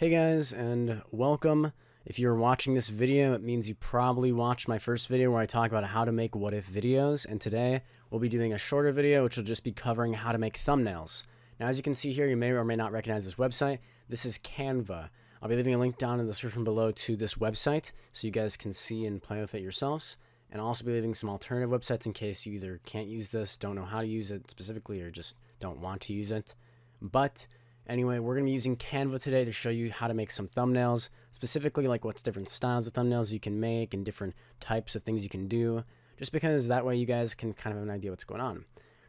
Hey guys, and welcome. If you're watching this video, it means you probably watched my first video where I talk about how to make what if videos, and today we'll be doing a shorter video which will just be covering how to make thumbnails. Now, as you can see here, you may or may not recognize this website. This is Canva. I'll be leaving a link down in the description below to this website so you guys can see and play with it yourselves. And I'll also be leaving some alternative websites in case you either can't use this, don't know how to use it specifically, or just don't want to use it. But anyway, we're going to be using Canva today to show you how to make some thumbnails, specifically like what's different styles of thumbnails you can make and different types of things you can do, just because that way you guys can kind of have an idea what's going on.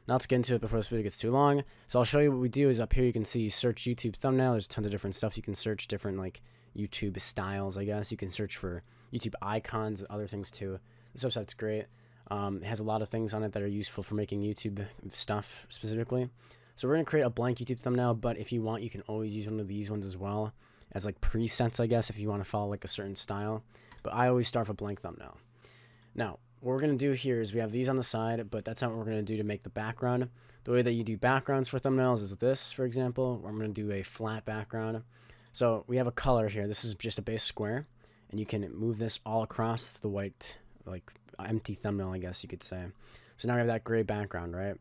Now let's get into it before this video gets too long. So I'll show you what we do is up here you can see search YouTube thumbnail. There's tons of different stuff you can search, different like YouTube styles, I guess. You can search for YouTube icons and other things too. This website's great. It has a lot of things on it that are useful for making YouTube stuff specifically. So we're going to create a blank YouTube thumbnail, but if you want, you can always use one of these ones as well as like presets, I guess, if you want to follow like a certain style. But I always start with a blank thumbnail. Now, what we're going to do here is we have these on the side, but that's not what we're going to do to make the background. The way that you do backgrounds for thumbnails is this, for example, where I'm going to do a flat background. So we have a color here. This is just a base square, and you can move this all across the white, like empty thumbnail, I guess you could say. So now we have that gray background, right?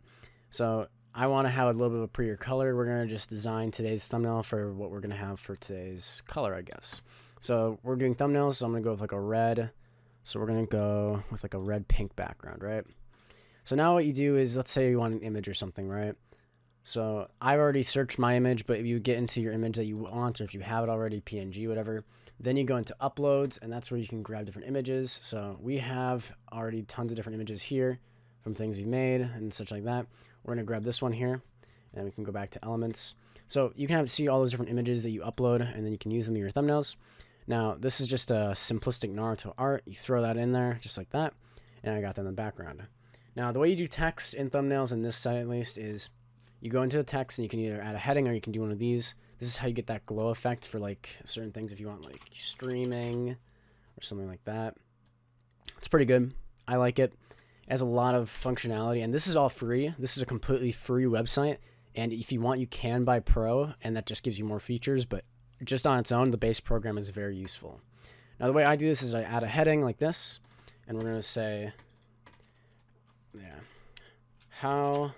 So I want to have a little bit of a prettier color. We're going to just design today's thumbnail for what we're going to have for today's color, I guess. So we're doing thumbnails, so I'm going to go with like a red. So we're going to go with like a red-pink background, right? So now what you do is, let's say you want an image or something, right? So I've already searched my image, but if you get into your image that you want, or if you have it already, PNG, whatever, then you go into uploads, and that's where you can grab different images. So we have already tons of different images here from things we've made and such like that. We're going to grab this one here, and we can go back to elements. So you can see all those different images that you upload, and then you can use them in your thumbnails. Now, this is just a simplistic Naruto art. You throw that in there, just like that, and I got that in the background. Now, the way you do text in thumbnails, in this site at least, is you go into the text, and you can either add a heading, or you can do one of these. This is how you get that glow effect for like certain things if you want like streaming or something like that. It's pretty good. I like it. It has a lot of functionality, and this is all free. This is a completely free website, and if you want, you can buy Pro, and that just gives you more features, but just on its own, the base program is very useful. Now, the way I do this is I add a heading like this, and we're going to say, how,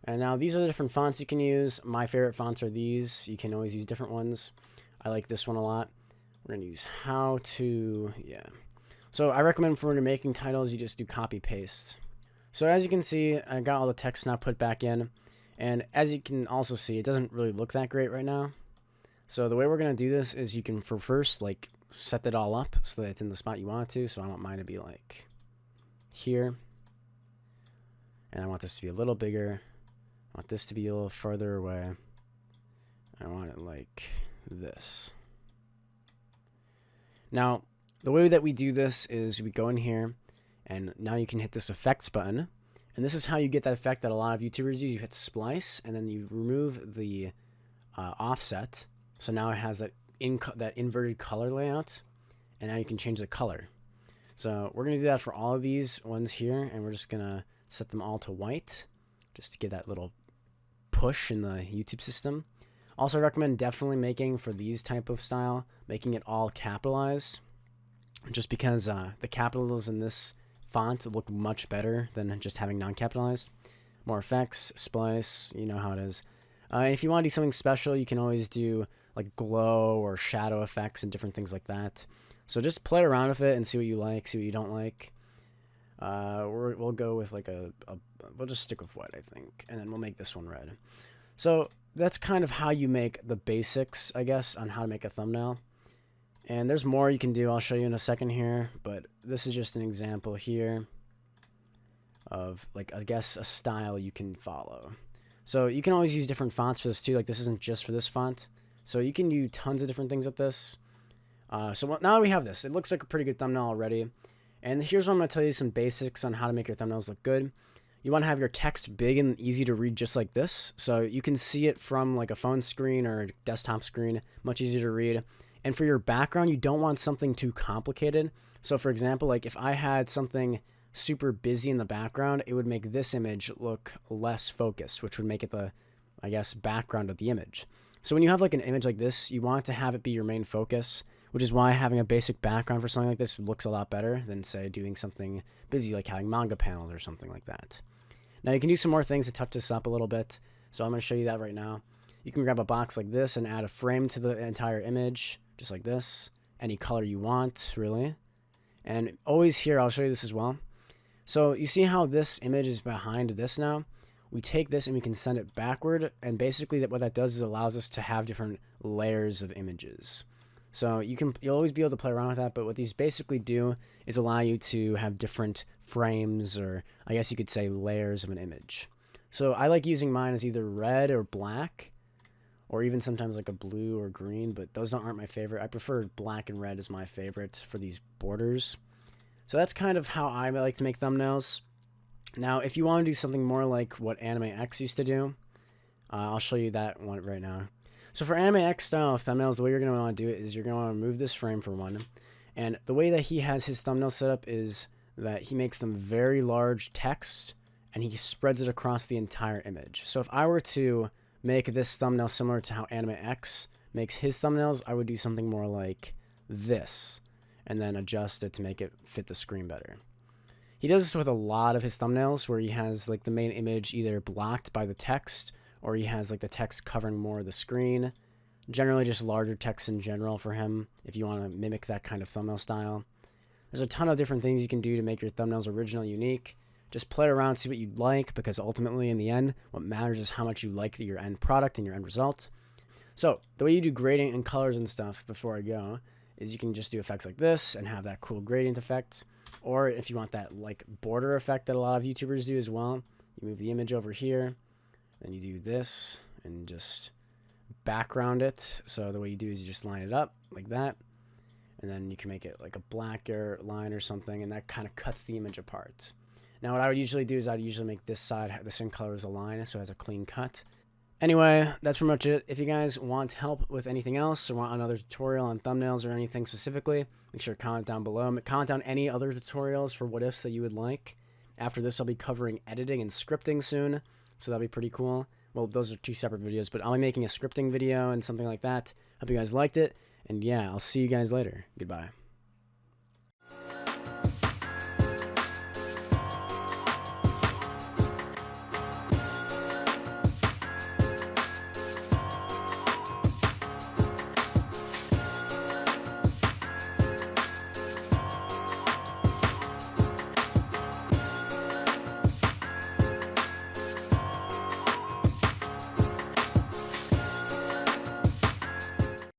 and now these are the different fonts you can use. My favorite fonts are these. You can always use different ones. I like this one a lot. We're going to use how to, So I recommend for when you're making titles, you just do copy paste. So as you can see, I got all the text now put back in. And as you can also see, it doesn't really look that great right now. So the way we're going to do this is you can first like set it all up so that it's in the spot you want it to. So I want mine to be like here. And I want this to be a little bigger. I want this to be a little further away. I want it like this. Now, the way that we do this is we go in here, and now you can hit this effects button, and this is how you get that effect that a lot of YouTubers use. You hit splice, and then you remove the offset, so now it has that inverted color layout, and now you can change the color. So we're going to do that for all of these ones here, and we're just going to set them all to white, just to get that little push in the YouTube system. Also, I recommend definitely making, for these type of style, making it all capitalized, just because the capitals in this font look much better than just having non-capitalized. More effects, splice, you know how it is. If you want to do something special, you can always do like glow or shadow effects and different things like that. So just play around with it and see what you like, see what you don't like. We'll go with like we'll just stick with white, I think, and then we'll make this one red. So that's kind of how you make the basics, I guess, on how to make a thumbnail. And there's more you can do. I'll show you in a second here, but this is just an example here of, like, I guess, a style you can follow. So you can always use different fonts for this too. Like, this isn't just for this font. So you can do tons of different things with this. So now we have this. It looks like a pretty good thumbnail already. And here's what I'm going to tell you, some basics on how to make your thumbnails look good. You want to have your text big and easy to read, just like this. So you can see it from like a phone screen or a desktop screen, much easier to read. And for your background, you don't want something too complicated. So for example, like if I had something super busy in the background, it would make this image look less focused, which would make it the, I guess, background of the image. So when you have like an image like this, you want to have it be your main focus, which is why having a basic background for something like this looks a lot better than, say, doing something busy like having manga panels or something like that. Now you can do some more things to touch this up a little bit, so I'm going to show you that right now. You can grab a box like this and add a frame to the entire image, just like this. Any color you want, really. And always here, I'll show you this as well. So you see how this image is behind this now? We take this and we can send it backward, and basically what that does is allows us to have different layers of images. So you'll always be able to play around with that, but what these basically do is allow you to have different frames, or I guess you could say layers of an image. So I like using mine as either red or black, or even sometimes like a blue or green, but those aren't my favorite. I prefer black and red as my favorite for these borders. So that's kind of how I like to make thumbnails. Now, if you want to do something more like what Anime X used to do, I'll show you that one right now. So for Anime X style thumbnails, the way you're going to want to do it is you're going to want to remove this frame for one. And the way that he has his thumbnail set up is that he makes them very large text, and he spreads it across the entire image. So if I were to make this thumbnail similar to how Anime X makes his thumbnails, I would do something more like this, and then adjust it to make it fit the screen better. He does this with a lot of his thumbnails, where he has like the main image either blocked by the text, or he has like the text covering more of the screen. Generally just larger text in general for him, if you want to mimic that kind of thumbnail style. There's a ton of different things you can do to make your thumbnails original, unique. Just play around, see what you like, because ultimately in the end, what matters is how much you like your end product and your end result. So the way you do grading and colors and stuff before I go is you can just do effects like this and have that cool gradient effect. Or if you want that like border effect that a lot of YouTubers do as well, you move the image over here, then you do this and just background it. So the way you do is you just line it up like that, and then you can make it like a blacker line or something, and that kind of cuts the image apart. Now what I would usually do is I'd usually make this side the same color as the line, so it has a clean cut. Anyway, that's pretty much it. If you guys want help with anything else, or want another tutorial on thumbnails or anything specifically, make sure to comment down below. Comment down any other tutorials for what ifs that you would like. After this, I'll be covering editing and scripting soon, so that'll be pretty cool. Well, those are two separate videos, but I'll be making a scripting video and something like that. Hope you guys liked it, and yeah, I'll see you guys later. Goodbye.